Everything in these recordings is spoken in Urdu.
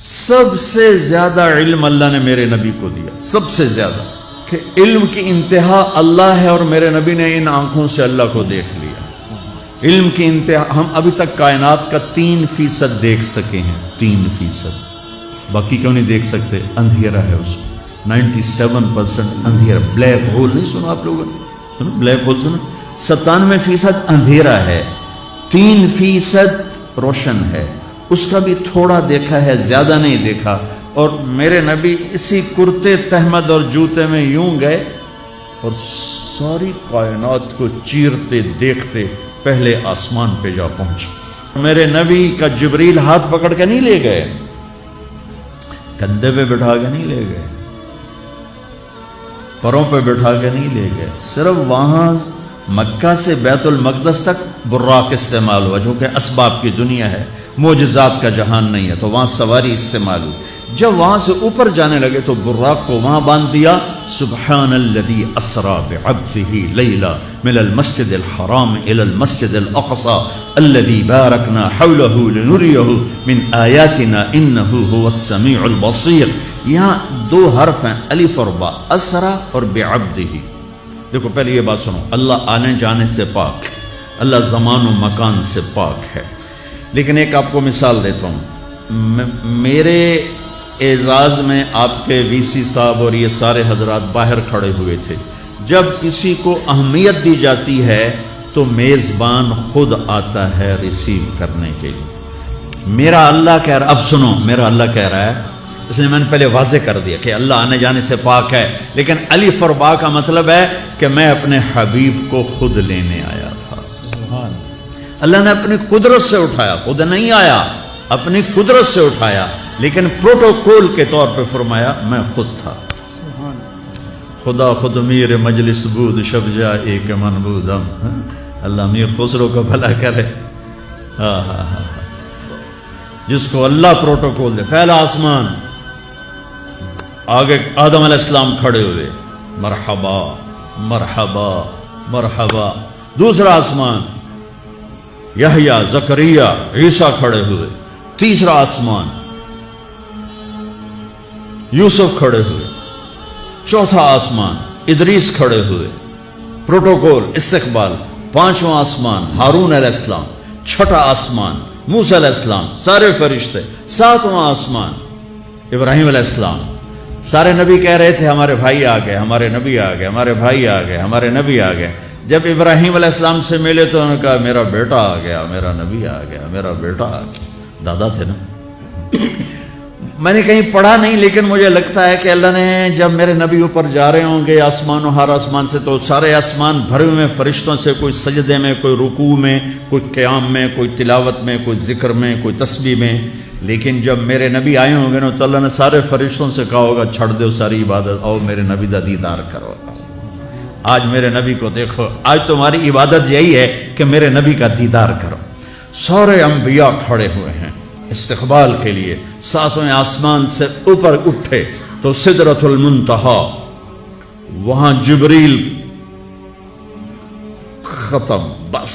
سب سے زیادہ علم اللہ نے میرے نبی کو دیا، سب سے زیادہ، کہ علم کی انتہا اللہ ہے اور میرے نبی نے ان آنکھوں سے اللہ کو دیکھ لیا۔ علم کی انتہا، ہم ابھی تک کائنات کا 3% دیکھ سکے ہیں، 3%، باقی کیوں نہیں دیکھ سکتے؟ اندھیرا ہے اس میں، 97% اندھیرا۔ بلیک ہول نہیں سنا آپ لوگوں نے؟ سنو بلیک ہول سنو، 97% اندھیرا ہے، 3% روشن ہے، اس کا بھی تھوڑا دیکھا ہے، زیادہ نہیں دیکھا۔ اور میرے نبی اسی کرتے تہمد اور جوتے میں یوں گئے اور ساری کائنات کو چیرتے دیکھتے پہلے آسمان پہ جا پہنچے۔ میرے نبی کا جبریل ہاتھ پکڑ کے نہیں لے گئے، کندھے پہ بٹھا کے نہیں لے گئے، پروں پہ بٹھا کے نہیں لے گئے، صرف وہاں مکہ سے بیت المقدس تک براق استعمال ہوا، جو کہ اسباب کی دنیا ہے، معجزات کا جہان نہیں ہے، تو وہاں سواری استعمال ہوئی۔ جب وہاں سے اوپر جانے لگے تو براق کو وہاں باندھ دیا۔ سبحان الذی اسری بعبدہ لیلا من المسجد الحرام الی المسجد الاقصی الذی بارکنا حولہ لنریہ من آیاتنا انہ هو السمیع البصیر۔ یہاں 2 حرف ہیں، الف اور با، اسری اور بعبدہ۔ دیکھو پہلے یہ بات سنو، اللہ آنے جانے سے پاک ہے، اللہ زمان و مکان سے پاک ہے۔ لیکن ایک آپ کو مثال دیتا ہوں، میرے اعزاز میں آپ کے وی سی صاحب اور یہ سارے حضرات باہر کھڑے ہوئے تھے۔ جب کسی کو اہمیت دی جاتی ہے تو میزبان خود آتا ہے ریسیو کرنے کے لیے۔ میرا اللہ کہہ رہا، اب سنو، میرا اللہ کہہ رہا ہے، اس لیے میں نے پہلے واضح کر دیا کہ اللہ آنے جانے سے پاک ہے، لیکن الف اور با کا مطلب ہے کہ میں اپنے حبیب کو خود لینے آیا تھا۔ اللہ نے اپنی قدرت سے اٹھایا، خود نہیں آیا، اپنی قدرت سے اٹھایا، لیکن پروٹوکول کے طور پہ فرمایا میں خود تھا۔ خدا خود میر مجلس بود شب جا ایک من بودم۔ اللہ میر خسرو کا بھلا کرے۔ جس کو اللہ پروٹوکول دے، پہلا آسمان، آگے آدم علیہ السلام کھڑے ہوئے، مرحبا مرحبا مرحبا۔ دوسرا آسمان، یحییٰ زکریا عیسیٰ کھڑے ہوئے۔ تیسرا آسمان، یوسف کھڑے ہوئے۔ چوتھا آسمان، ادریس کھڑے ہوئے، پروٹوکول استقبال۔ پانچواں آسمان، ہارون علیہ السلام۔ چھٹا آسمان، موسیٰ علیہ السلام، سارے فرشتے۔ ساتواں آسمان، ابراہیم علیہ السلام۔ سارے نبی کہہ رہے تھے ہمارے بھائی آ گئے، ہمارے نبی آ گئے، ہمارے بھائی آ گئے، ہمارے نبی آ گئے۔ جب ابراہیم علیہ السلام سے ملے تو انہوں نے کہا میرا بیٹا آ گیا، میرا نبی آ گیا، میرا بیٹا آ گیا۔ دادا تھے نا۔ میں نے کہیں پڑھا نہیں، لیکن مجھے لگتا ہے کہ اللہ نے جب میرے نبی اوپر جا رہے ہوں گے آسمان و ہر آسمان سے، تو سارے آسمان بھرے ہوئے فرشتوں سے، کوئی سجدے میں، کوئی رکوع میں، کوئی قیام میں، کوئی تلاوت میں، کوئی ذکر میں، کوئی تسبیح میں۔ لیکن جب میرے نبی آئے ہوں گے نا تو اللہ نے سارے فرشتوں سے کہا ہوگا چھڑ دو ساری عبادت، آؤ میرے نبی دا دیدار کرو۔ آج میرے نبی کو دیکھو، آج تمہاری عبادت یہی ہے کہ میرے نبی کا دیدار کرو۔ سارے انبیاء کھڑے ہوئے ہیں استقبال کے لیے۔ ساتویں آسمان سے اوپر اٹھے تو سدرۃ المنتہا، وہاں جبریل ختم، بس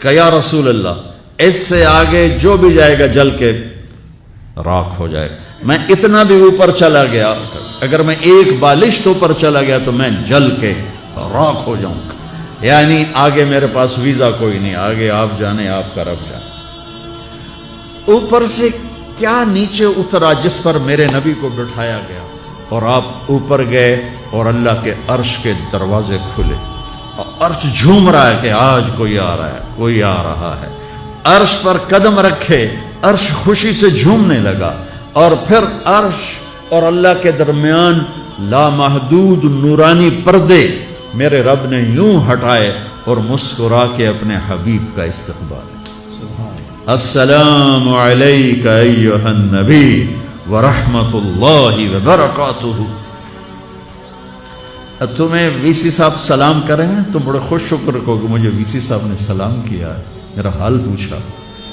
کہ یا رسول اللہ اس سے آگے جو بھی جائے گا جل کے راکھ ہو جائے گا۔ میں اتنا بھی اوپر چلا گیا، اگر میں ایک بالشت اوپر چلا گیا تو میں جل کے راکھ ہو جاؤں گا۔ یعنی آگے میرے پاس ویزا کوئی نہیں، آگے آپ جانے، آپ کا رب جانے۔ اوپر سے کیا نیچے اترا جس پر میرے نبی کو بٹھایا گیا، اور آپ اوپر گئے اور اللہ کے عرش کے دروازے کھلے، اور عرش جھوم رہا ہے کہ آج کوئی آ رہا ہے، کوئی آ رہا ہے۔ عرش پر قدم رکھے، عرش خوشی سے جھومنے لگا، اور پھر عرش اور اللہ کے درمیان لامحدود نورانی پردے میرے رب نے یوں ہٹائے اور مسکرا کے اپنے حبیب کا استقبال۔ السلام علیک ایھا النبی ورحمۃ اللہ وبرکاتہ۔ تمہیں وی سی صاحب سلام کریں تم بڑے خوش شکر کو کہ مجھے وی سی صاحب نے سلام کیا، میرا حال پوچھا۔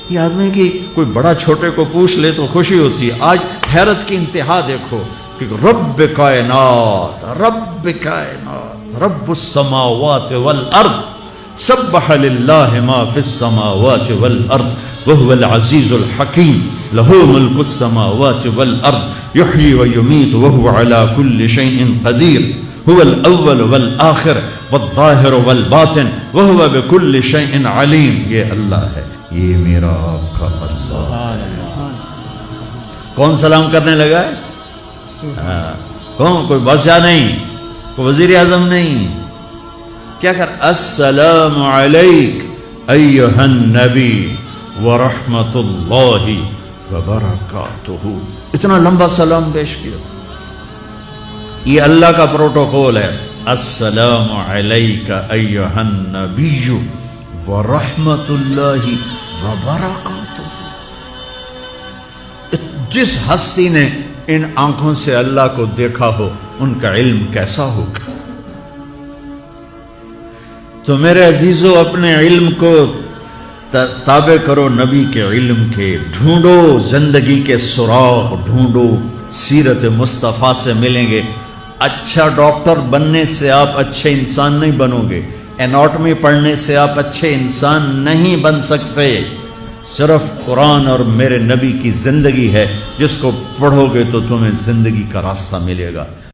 یہ آدمی کی کوئی بڑا چھوٹے کو پوچھ لے تو خوشی ہوتی ہے۔ آج حیرت کی انتہا دیکھو کہ رب کائنات، رب کائنات، رب السماوات والارض، سبح للہ ما فی السماوات والارض وهو العزيز الحكيم له ملك السماوات والأرض يحيي ويميت وهو على كل شيء قدير هو الأول والآخر والظاهر والباطن وهو بكل شيء عليم. یہ اللہ ہے، یہ میرا آپ کا اللہ. کون سلام کرنے لگا ہے؟ کون؟ کوئی بادشاہ نہیں، کوئی وزیر اعظم نہیں. کیا کر؟ السلام علیک ایھا النبی ورحمۃ اللہ وبرکاتہ. اتنا لمبا سلام پیش کیا. یہ اللہ کا پروٹوکول ہے. السلام علیک ایھا النبی ورحمۃ اللہ وبرکاتہ. جس ہستی نے ان آنکھوں سے اللہ کو دیکھا ہو ان کا علم کیسا ہوگا. تو میرے عزیزو اپنے علم کو تابع کرو نبی کے علم کے. ڈھونڈو زندگی کے سراغ، ڈھونڈو. سیرت مصطفیٰ سے ملیں گے. اچھا ڈاکٹر بننے سے آپ اچھے انسان نہیں بنو گے. اناٹمی پڑھنے سے آپ اچھے انسان نہیں بن سکتے. صرف قرآن اور میرے نبی کی زندگی ہے جس کو پڑھو گے تو تمہیں زندگی کا راستہ ملے گا.